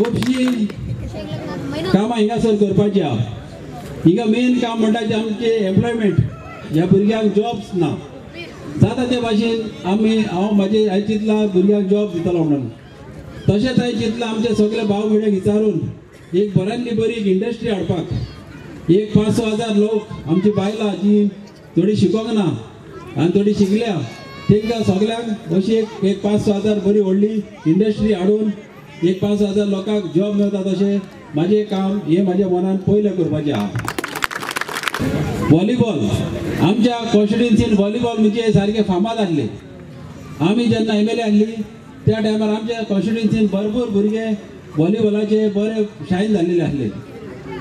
खूबशीं कामां हिंगासर करपाची आहा। हिंगा मेन काम म्हणटा आमचे एम्प्लॉयमेंट, ह्या भुरग्यांक जॉब्स ना। जाता ते भाशेन हांव म्हाजे हांवें चिंतला भुरग्यांक जॉब दितलो म्हणून। तशेंच हांवें चिंतलां आमचे सगळे भाव भयणांक विचारून एक बऱ्यांतली बरी एक इंडस्ट्री हाडपाक। एक 5-6 हजार लोक आमची बायलां जी थोडी शिकोंक ना आनी थोडी शिकल्या, तांकां सगळ्यांक अशी एक 5-6 हजार बरी व्हडली इंडस्ट्री हाडून एक 5-6 हजार लोकांक जॉब मेळटा तशें म्हाजें काम हें म्हाज्या मनान पयलें करपाचें आहा। व्हॉलीबॉल आमच्या कॉन्स्टिट्युएन्सीन व्हॉलीबॉल म्हणजे सारके फामाद आसले। आमी जेन्ना MLA आसली त्या टायमार आमच्या कॉन्स्टिट्युएन्सीन भरपूर भुरगे व्हॉलीबॉलाचे बरे शायन जाल्लेले आसले।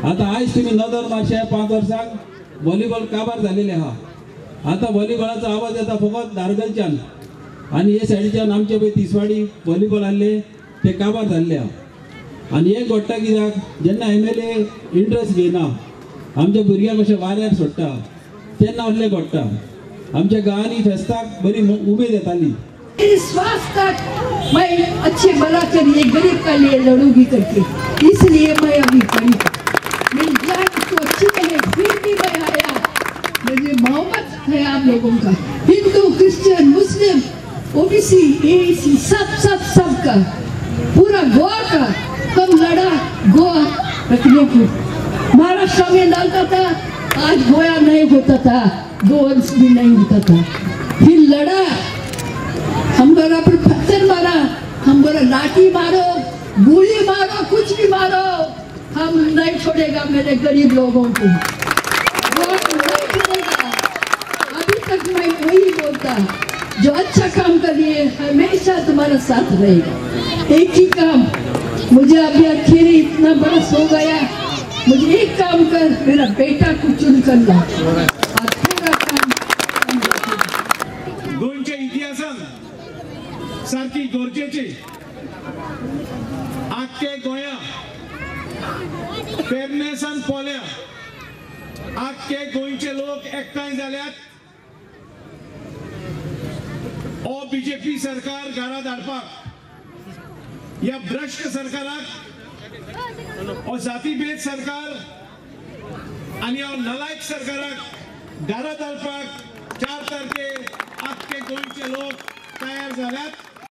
आतां आयज तुमी नदर मातशे 5 वर्सांक व्हॉलीबॉल काबार जाल्लेले आहा। आतां व्हॉलीबॉलाचो आवाज येता फकत दारगलच्यान आनी हे सायडीच्यान आमचे पळय तिसवाडी व्हॉलीबॉल आसले ते काबार जाल्ले आहा। आनी एक घडटा कित्याक जेन्ना MLA इंट्रस्ट घेयना आमच्या भुरग्यांक अशें वाऱ्यार सोडटा तेन्ना असलें घडटा। आमच्या गांवांनी फेस्ताक बरी उमेद येताली। श्वास तक मैं अच्छे भला के लिए गरीब के लिए लड़ूंगी करके, इसलिए मैं अभी खड़ी। मेरी जान तो अच्छी है फिर भी मैं आया। मुझे मोहब्बत है आप लोगों का, Hindu Christian Muslim OBC AAC सब का, पूरा गोवा का हम लड़ा गोवा रखने को। महाराष्ट्र में डालता था, आज गोया नहीं होता था, गोवंश भी नहीं होता था। फिर लड़ा, हम बोला पर पत्थर मारा, हम बोला लाठी मारो, गोली मारो, कुछ भी मारो, हम नहीं छोड़ेगा मेरे गरीब लोगों को, नहीं छोड़ेगा। अभी तक मैं वही बोलता, जो अच्छा काम करिए हमेशा तुम्हारा साथ रहेगा। एक ही काम, मुझे अभी अखेरी इतना बरस हो गया, मुझे एक काम कर, मेरा बेटा को चुन कर ला और पूरा काम। गोंयच्या इतिहासान सारकी गरजेची आख्खे गोंया पेरनेसान पोल्या आख्खे गोंयचे लोक एकठांय जाल्यात ओ BJP सरकार घरा धाडपाक, या भ्रष्ट सरकाराक, ओ जातीभेद सरकार आनी ह्या नलायक सरकाराक घरा धाडपाक 4 तारखेक आख्खे गोंयचे लोक तयार जाल्यात।